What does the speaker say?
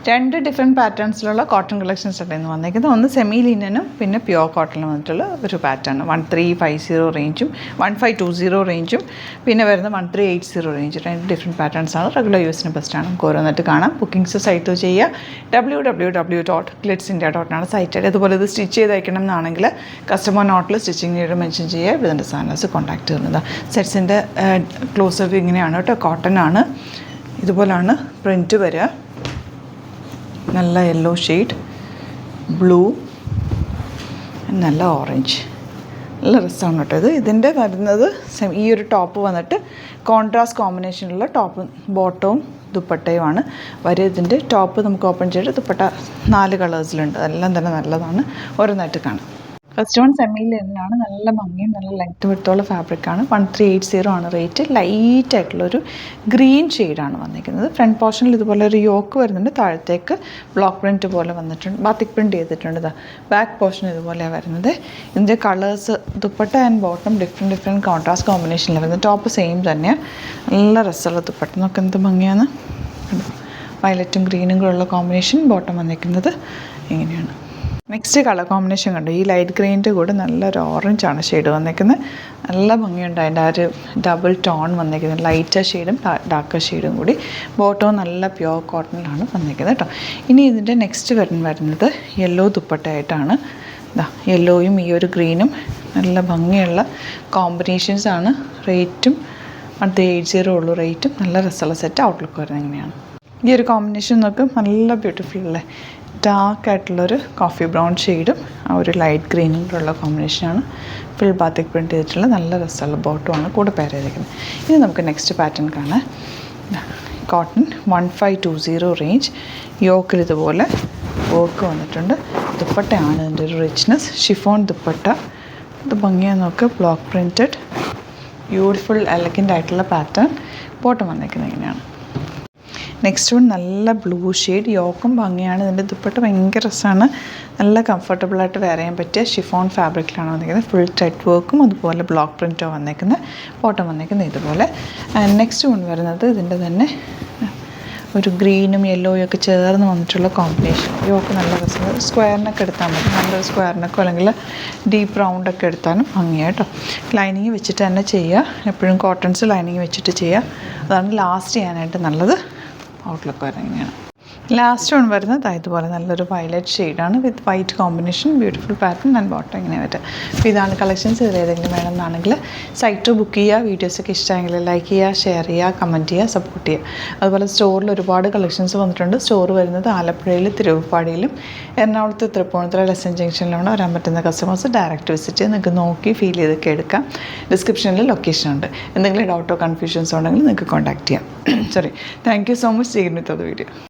രണ്ട് different പാറ്റേൺസിലുള്ള cotton collections ആയിരുന്നു വന്നേക്കുന്നത്. ഒന്ന് സെമി ലിനനും പിന്നെ പ്യുവർ കോട്ടണിലും വന്നിട്ടുള്ള ഒരു പാറ്റേൺ 1350 റേഞ്ചും 1520 റേഞ്ചും പിന്നെ വരുന്നത് 1380 റേഞ്ച്. രണ്ട് ഡിഫറെൻറ്റ് പാറ്റേൺസാണ്. റെഗുലർ യൂസിന് ബെസ്റ്റാണ്. നമുക്ക് ഓരോന്നിട്ട് കാണാം. ബുക്കിംഗ്സ് സൈറ്റ് ചെയ്യുക www.glitzindia.com സൈറ്റ്. അതുപോലെ ഇത് സ്റ്റിച്ച് ചെയ്ത് അയക്കണം എന്നാണെങ്കിൽ കസ്റ്റമർ നോട്ടിൽ സ്റ്റിച്ചിങ് നീഡ് മെൻഷൻ ചെയ്യുക. ഇതിൻ്റെ സാധനസ് കോൺടാക്ട് ചെയ്യുന്നത്. സെറ്റ്സിൻ്റെ ക്ലോസപ്പ് ഇങ്ങനെയാണ് കേട്ടോ. കോട്ടൺ ആണ്. ഇതുപോലാണ് പ്രിൻറ്റ് വരിക. നല്ല യെല്ലോ ഷെയ്ഡ്, ബ്ലൂ, നല്ല ഓറഞ്ച്, നല്ല രസമാണ് കേട്ടോ ഇത്. ഇതിൻ്റെ വരുന്നത് ഈ ഒരു ടോപ്പ് വന്നിട്ട് കോൺട്രാസ്റ്റ് കോമ്പിനേഷനുള്ള ടോപ്പ് ബോട്ടവും ദുപ്പട്ടയുമാണ് വരെ. ഇതിൻ്റെ ടോപ്പ് നമുക്ക് ഓപ്പൺ ചെയ്തിട്ട് ദുപ്പട്ട 4 കളേഴ്സിലുണ്ട്. അതെല്ലാം തന്നെ നല്ലതാണ്. ഓരോന്നായിട്ട് കാണാം. ഫസ്റ്റ് വൺ സെമി ലിനനാണ്. നല്ല ഭംഗിയും നല്ല ലെങ്ത് വിടുത്തുള്ള ഫാബ്രിക്കാണ്. 1380 ആണ് റേറ്റ്. ലൈറ്റായിട്ടുള്ളൊരു ഗ്രീൻ ഷെയ്ഡാണ് വന്നിരിക്കുന്നത്. ഫ്രണ്ട് പോർഷനിൽ ഇതുപോലെ ഒരു യോക്ക് വരുന്നുണ്ട്. താഴത്തേക്ക് ബ്ലോക്ക് പ്രിൻറ്റ് പോലെ വന്നിട്ടുണ്ട്. ബാത്തിക് പ്രിൻറ്റ് ചെയ്തിട്ടുണ്ട്. ബാക്ക് പോർഷൻ ഇതുപോലെയാണ് വരുന്നത്. ഇതിൻ്റെ colours dupatta and bottom different contrast കോമ്പിനേഷനിൽ വരുന്നത്. ടോപ്പ് സെയിം തന്നെയാണ്. നല്ല രസമുള്ള ദുപ്പട്ട. നമുക്ക് എന്ത് ഭംഗിയാണ്. വയലറ്റും ഗ്രീനും കൂടെയുള്ള കോമ്പിനേഷൻ. ബോട്ടം വന്നിരിക്കുന്നത് ഇങ്ങനെയാണ്. നെക്സ്റ്റ് കളർ കോമ്പിനേഷൻ കണ്ടു. ഈ ലൈറ്റ് ഗ്രീനിൻ്റെ കൂടെ നല്ലൊരു ഓറഞ്ചാണ് ഷെയ്ഡ് വന്നിരിക്കുന്നത്. നല്ല ഭംഗിയുണ്ട്. അതിൻ്റെ ആ ഒരു ഡബിൾ ടോൺ വന്നിരിക്കുന്നത്. ലൈറ്റർ ഷെയ്ഡും ഡാർക്കർ ഷെയ്ഡും കൂടി. ബോട്ടവും നല്ല പ്യുവർ കോട്ടണിലാണ് വന്നിരിക്കുന്നത് കേട്ടോ. ഇനി ഇതിൻ്റെ നെക്സ്റ്റ് വരുന്നത് യെല്ലോ ദുപ്പട്ടയായിട്ടാണ്. യെല്ലോയും ഈ ഒരു ഗ്രീനും നല്ല ഭംഗിയുള്ള കോമ്പിനേഷൻസാണ്. റേറ്റും 1380 ഉള്ളൂ റേറ്റും. നല്ല രസമുള്ള സെറ്റ്. ഔട്ട്ലുക്ക് വരുന്നത് എങ്ങനെയാണ്. ഈ ഒരു കോമ്പിനേഷൻ നോക്കും. നല്ല ബ്യൂട്ടിഫുൾ അല്ലേ. ഡാർക്കായിട്ടുള്ളൊരു കോഫി ബ്രൗൺ ഷെയ്ഡും ആ ഒരു ലൈറ്റ് ഗ്രീനും കൂടെയുള്ള കോമ്പിനേഷനാണ്. ഫുൾ ബാത്തിക് പ്രിൻറ്റ് ചെയ്തിട്ടുള്ള നല്ല രസമുള്ള ബോട്ടുമാണ് കൂടെ പെയർ ചെയ്തിരിക്കുന്നത്. ഇനി നമുക്ക് നെക്സ്റ്റ് പാറ്റേൺ കാണാം. Cotton 1520 range. യോക്കിൽ ഇതുപോലെ വർക്ക് വന്നിട്ടുണ്ട്. ദുപ്പട്ടയാണ് ഇതിൻ്റെ ഒരു റിച്ച്നെസ്. ഷിഫോൺ ദുപ്പട്ട. ഇത് ഭംഗിയാന്ന് നോക്കുക. ബ്ലോക്ക് പ്രിൻറ്റഡ് ബ്യൂട്ടിഫുൾ എലഗൻ്റ് ആയിട്ടുള്ള പാറ്റേൺ. ബോട്ടം വന്നിരിക്കുന്നത് ഇങ്ങനെയാണ്. നെക്സ്റ്റ് വൺ നല്ല ബ്ലൂ ഷെയ്ഡ്. യോക്കും ഭംഗിയാണ്. ഇതിൻ്റെ ദുപ്പട്ട ഭയങ്കര രസമാണ്. നല്ല കംഫർട്ടബിളായിട്ട് വെയർ ചെയ്യാൻ പറ്റിയ ഷിഫോൺ ഫാബ്രിക്കിലാണ് വന്നിരിക്കുന്നത്. ഫുൾ ടെറ്റ് വർക്കും അതുപോലെ ബ്ലോക്ക് പ്രിൻറ്റോ വന്നിരിക്കുന്നത്. ബോട്ടം വന്നിരിക്കുന്നത് ഇതുപോലെ. നെക്സ്റ്റ് വൺ വരുന്നത് ഇതിൻ്റെ തന്നെ ഒരു ഗ്രീനും യെല്ലോയും ഒക്കെ ചേർന്ന് വന്നിട്ടുള്ള കോമ്പിനേഷൻ. യോക്ക് നല്ല രസം. സ്ക്വയറിനൊക്കെ എടുത്താൽ മതി. നല്ലൊരു സ്ക്വയറിനൊക്കെ അല്ലെങ്കിൽ ഡീപ്പ് റൗണ്ടൊക്കെ എടുത്താലും ഭംഗിയായിട്ടോ. ലൈനിങ് വെച്ചിട്ട് തന്നെ ചെയ്യുക. എപ്പോഴും കോട്ടൺസ് ലൈനിങ് വെച്ചിട്ട് ചെയ്യുക. അതാണ് ലാസ്റ്റ് ചെയ്യാനായിട്ട് നല്ലത്. ഔട്ട്ലുക്ക് വരുന്നത് ഇങ്ങനെയാണ്. ലാസ്റ്റ് വൺ വരുന്നത് ഇതുപോലെ നല്ലൊരു വയലറ്റ് ഷെയ്ഡാണ് വിത്ത് white combination. Beautiful pattern and bottom ഇങ്ങനെ വരും. അപ്പോൾ ഇതാണ് കളക്ഷൻസ്. ഇതിൽ ഏതെങ്കിലും വേണമെന്നാണെങ്കിൽ സൈറ്റ് ബുക്ക് ചെയ്യുക. വീഡിയോസൊക്കെ ഇഷ്ടമെങ്കിൽ ലൈക്ക് ചെയ്യുക, ഷെയർ ചെയ്യുക, കമൻറ്റ് ചെയ്യുക, സപ്പോർട്ട് ചെയ്യുക. അതുപോലെ സ്റ്റോറിൽ ഒരുപാട് കളക്ഷൻസ് വന്നിട്ടുണ്ട്. സ്റ്റോർ വരുന്നത് ആലപ്പുഴയിൽ, തിരുവപ്പാടിയിലും എറണാകുളത്ത് തൃപ്പൂണിത്തുറ ലെസൺ ജംഗ്ഷനിലാണ്. വരാൻ പറ്റുന്ന കസ്റ്റമേഴ്സ് ഡയറക്റ്റ് വിസിറ്റ് ചെയ്ത് നിങ്ങൾക്ക് നോക്കി ഫീൽ ചെയ്തൊക്കെ എടുക്കാം. ഡിസ്ക്രിപ്ഷനിൽ ലൊക്കേഷൻ ഉണ്ട്. എന്തെങ്കിലും ഡൗട്ടോ കൺഫ്യൂഷൻസ് ഉണ്ടെങ്കിൽ നിങ്ങൾക്ക് കോൺടാക്ട് ചെയ്യാം. Thank you so much. ചെയ്യുന്നത് വീഡിയോ.